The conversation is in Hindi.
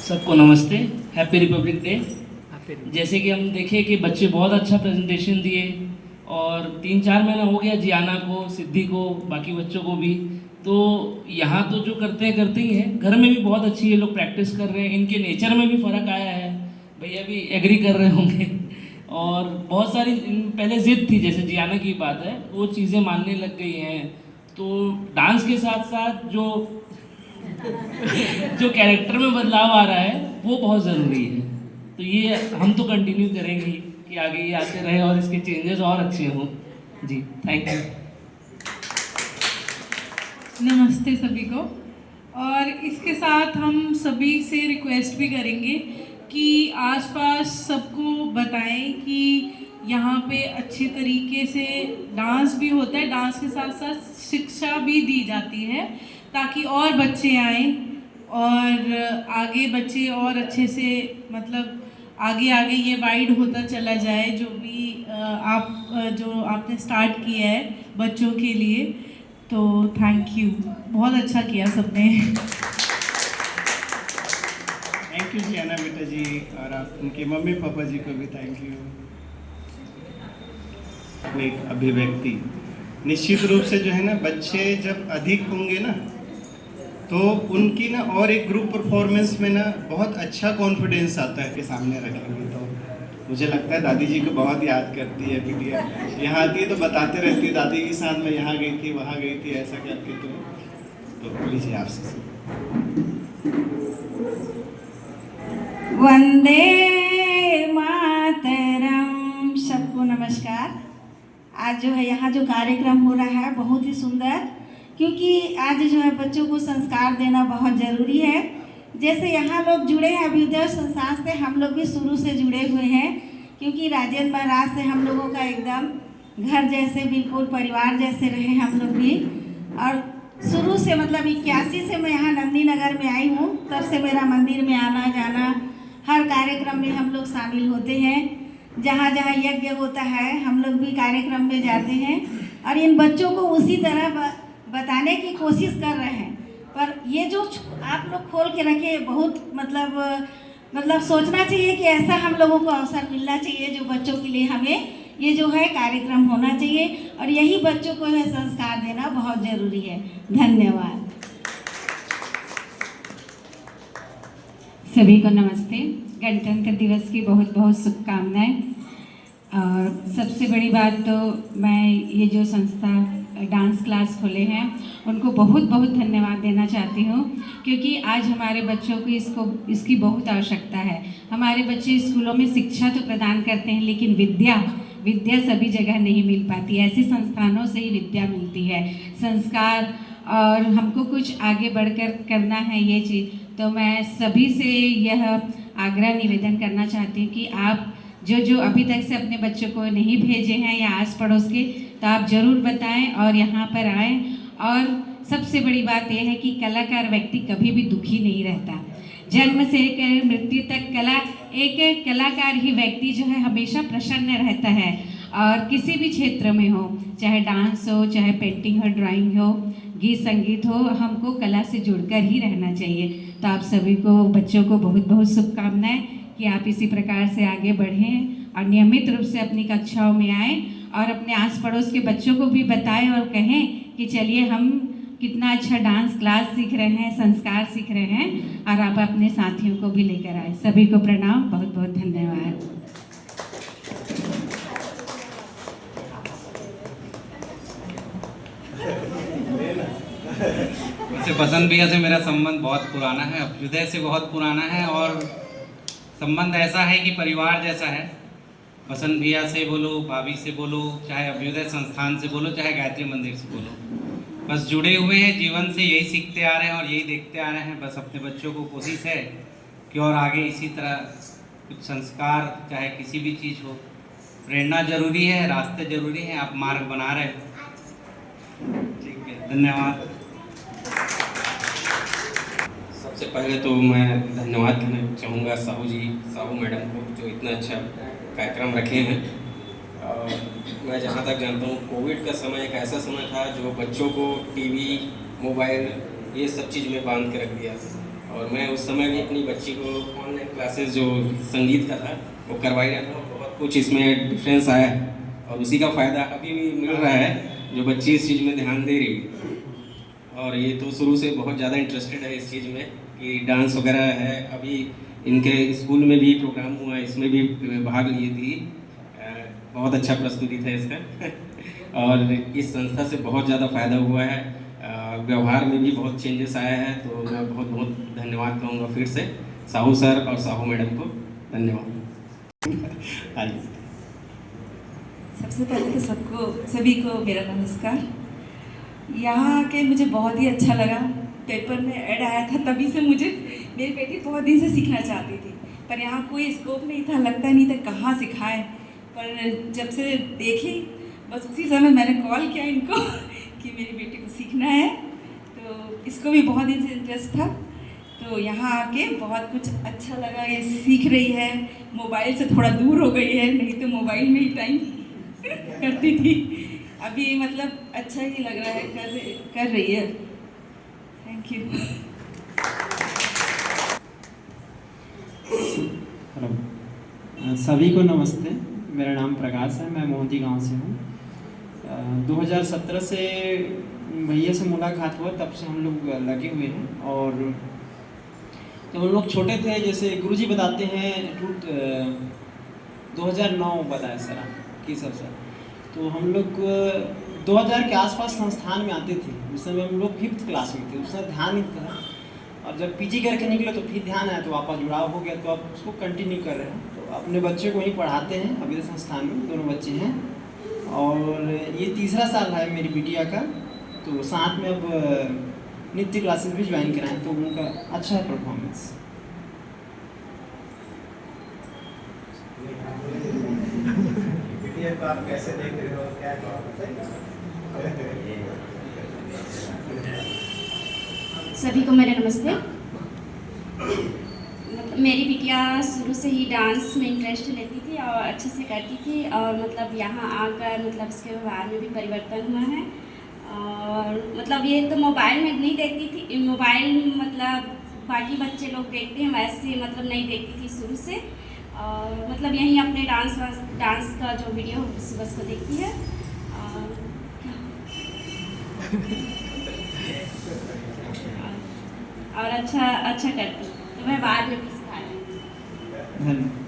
सबको नमस्ते, हैप्पी रिपब्लिक डे। जैसे कि हम देखें कि बच्चे बहुत अच्छा प्रेजेंटेशन दिए और 3-4 महीना हो गया जियाना को, सिद्धि को, बाकी बच्चों को भी। तो यहाँ तो जो करते ही हैं, घर में भी बहुत अच्छी ये लोग प्रैक्टिस कर रहे हैं, इनके नेचर में भी फ़र्क आया है। भैया भी एग्री कर रहे होंगे। और बहुत सारी पहले ज़िद थी, जैसे जियाना की बात है, वो चीज़ें मानने लग गई हैं। तो डांस के साथ साथ जो जो कैरेक्टर में बदलाव आ रहा है वो बहुत ज़रूरी है। तो ये हम तो कंटिन्यू करेंगे ही कि आगे ये आते रहे और इसके चेंजेस और अच्छे हों। जी, थैंक यू। नमस्ते सभी को। और इसके साथ हम सभी से रिक्वेस्ट भी करेंगे कि आसपास सबको बताएं कि यहाँ पे अच्छे तरीके से डांस भी होता है, डांस के साथ साथ शिक्षा भी दी जाती है ताकि और बच्चे आएँ और आगे बच्चे और अच्छे से मतलब आगे आगे ये वाइड होता चला जाए। जो भी जो आपने स्टार्ट किया है बच्चों के लिए, तो थैंक यू, बहुत अच्छा किया सबने। थैंक यू जियाना बेटा जी, और आप उनके मम्मी पापा जी को भी थैंक यू। एक अभिव्यक्ति निश्चित रूप से जो है ना, बच्चे जब अधिक होंगे ना तो उनकी ना और एक ग्रुप परफॉर्मेंस में ना बहुत अच्छा कॉन्फिडेंस आता है के सामने रखेंगे। तो मुझे लगता है दादी जी को बहुत याद करती है बिटिया, यहाँ आती है तो बताते रहती है दादी के साथ, मैं यहाँ गई थी, वहाँ गई थी, ऐसा करके। तो लीजिए आपसे। वंदे मातरम। सबको नमस्कार। आज जो है यहाँ जो कार्यक्रम हो रहा है बहुत ही सुंदर, क्योंकि आज जो है बच्चों को संस्कार देना बहुत ज़रूरी है। जैसे यहाँ लोग जुड़े हैं अभ्युदय संस्थान से, हम लोग भी शुरू से जुड़े हुए हैं, क्योंकि राजेंद्र महाराज से हम लोगों का एकदम घर जैसे, बिल्कुल परिवार जैसे रहे हम लोग भी। और शुरू से मतलब 81 से मैं यहाँ नंदी नगर में आई हूँ, तब से मेरा मंदिर में आना जाना, हर कार्यक्रम में हम लोग शामिल होते हैं। जहाँ जहाँ यज्ञ होता है हम लोग भी कार्यक्रम में जाते हैं और इन बच्चों को उसी तरह बताने की कोशिश कर रहे हैं। पर ये जो आप लोग खोल के रखे, बहुत मतलब सोचना चाहिए कि ऐसा हम लोगों को अवसर मिलना चाहिए जो बच्चों के लिए हमें ये जो है कार्यक्रम होना चाहिए, और यही बच्चों को है संस्कार देना बहुत ज़रूरी है। धन्यवाद। सभी को नमस्ते। गणतंत्र दिवस की बहुत बहुत शुभकामनाएं। और सबसे बड़ी बात तो मैं ये जो संस्था डांस क्लास खोले हैं उनको बहुत बहुत धन्यवाद देना चाहती हूँ, क्योंकि आज हमारे बच्चों को इसकी बहुत आवश्यकता है। हमारे बच्चे स्कूलों में शिक्षा तो प्रदान करते हैं, लेकिन विद्या सभी जगह नहीं मिल पाती। ऐसी संस्थानों से ही विद्या मिलती है, संस्कार, और हमको कुछ आगे बढ़कर करना है ये चीज़। तो मैं सभी से यह आग्रह निवेदन करना चाहती हूँ कि आप जो अभी तक से अपने बच्चों को नहीं भेजे हैं या आस पड़ोस के, तो आप ज़रूर बताएं और यहाँ पर आएँ। और सबसे बड़ी बात यह है कि कलाकार व्यक्ति कभी भी दुखी नहीं रहता। जन्म से लेकर मृत्यु तक एक कलाकार ही व्यक्ति जो है हमेशा प्रसन्न रहता है। और किसी भी क्षेत्र में हो, चाहे डांस हो, चाहे पेंटिंग हो, ड्राइंग हो, गीत संगीत हो, हमको कला से जुड़कर ही रहना चाहिए। तो आप सभी को, बच्चों को बहुत बहुत शुभकामनाएं कि आप इसी प्रकार से आगे बढ़ें और नियमित रूप से अपनी कक्षाओं में आएँ और अपने आस पड़ोस के बच्चों को भी बताएं और कहें कि चलिए हम कितना अच्छा डांस क्लास सीख रहे हैं, संस्कार सीख रहे हैं, और आप अपने साथियों को भी लेकर आए। सभी को प्रणाम, बहुत बहुत धन्यवाद। वैसे पसंद भैया से मेरा संबंध बहुत पुराना है, अभ्युदय से बहुत पुराना है, और संबंध ऐसा है कि परिवार जैसा है। पसंद भैया से बोलो, भाभी से बोलो, चाहे अभ्युदय संस्थान से बोलो, चाहे गायत्री मंदिर से बोलो, बस जुड़े हुए हैं, जीवन से यही सीखते आ रहे हैं और यही देखते आ रहे हैं। बस अपने बच्चों को कोशिश है कि और आगे इसी तरह कुछ संस्कार, चाहे किसी भी चीज़ हो, प्रेरणा जरूरी है, रास्ते जरूरी हैं, आप मार्ग बना रहे हो। ठीक है, धन्यवाद। सबसे पहले तो मैं धन्यवाद देना चाहूँगा साहू मैडम को, जो इतना अच्छा कार्यक्रम रखे हैं। मैं जहाँ तक जानता हूँ, कोविड का समय एक ऐसा समय था जो बच्चों को टीवी, मोबाइल, ये सब चीज़ में बांध के रख दिया, और मैं उस समय भी अपनी बच्ची को ऑनलाइन क्लासेस जो संगीत का था वो करवाई रहा था। बहुत कुछ इसमें डिफरेंस आया है और उसी का फ़ायदा अभी भी मिल रहा है, जो बच्ची इस चीज़ में ध्यान दे रही है। और ये तो शुरू से बहुत ज़्यादा इंटरेस्टेड है इस चीज़ में कि डांस वगैरह है। अभी इनके स्कूल में भी प्रोग्राम हुआ, इसमें भी भाग लिए थी। बहुत अच्छा प्रस्तुति था इसका और इस संस्था से बहुत ज़्यादा फ़ायदा हुआ है। व्यवहार में भी बहुत चेंजेस आया है। तो मैं बहुत बहुत धन्यवाद कहूँगा फिर से साहू सर और साहू मैडम को। धन्यवाद। हाँ जी। सबसे पहले तो सभी को मेरा नमस्कार। यहाँ आके मुझे बहुत ही अच्छा लगा। पेपर में ऐड आया था, तभी से मुझे मेरी बेटी बहुत दिन से सीखना चाहती थी, पर यहाँ कोई स्कोप नहीं था, लगता नहीं था कहाँ सिखाएं। पर जब से देखी बस उसी समय मैंने कॉल किया इनको कि मेरी बेटी को सीखना है। तो इसको भी बहुत दिन से इंटरेस्ट था, तो यहाँ आके बहुत कुछ अच्छा लगा। ये सीख रही है, मोबाइल से थोड़ा दूर हो गई है, नहीं तो मोबाइल में ही टाइम करती थी। अभी मतलब अच्छा ही लग रहा है, कर रही है। Thank you. हेलो, सभी को नमस्ते। मेरा नाम प्रकाश है, मैं मोहती गांव से हूँ। 2017 से भैया से मुलाकात हुआ, तब से हम लोग लगे हुए हैं। और जब हम लोग छोटे थे, जैसे गुरुजी बताते हैं 2009 बताया सर कि सर तो हम लोग 2000 के आसपास संस्थान में आते थे। उस समय हम लोग 5th क्लास में थे, उस समय ध्यान नहीं था। और जब पीजी करके निकले तो फिर ध्यान आया, तो वापस जुड़ाव हो गया, तो आप उसको कंटिन्यू कर रहे हैं। तो अपने बच्चे को ही पढ़ाते हैं अभी तो संस्थान में, दोनों बच्चे हैं। और ये 3रा साल है मेरी बिटिया का। तो साथ में अब नृत्य क्लासेस भी ज्वाइन कराएं, तो उनका अच्छा है परफॉर्मेंस। बिटिया को आप कैसे देख रहे हो, क्या सभी को मेरे नमस्ते। मेरी बिटिया शुरू से ही डांस में इंटरेस्ट लेती थी और अच्छे से करती थी। और मतलब यहाँ आकर मतलब इसके व्यवहार में भी परिवर्तन हुआ है। और मतलब ये तो मोबाइल में नहीं देखती थी, मोबाइल मतलब बाकी बच्चे लोग देखते हैं वैसे मतलब नहीं देखती थी शुरू से। और मतलब यहीं अपने डांस का जो वीडियो बस को देखती है। और अच्छा करती, तो मैं बाद में भी सिखा रही हूँ। धन्यवाद।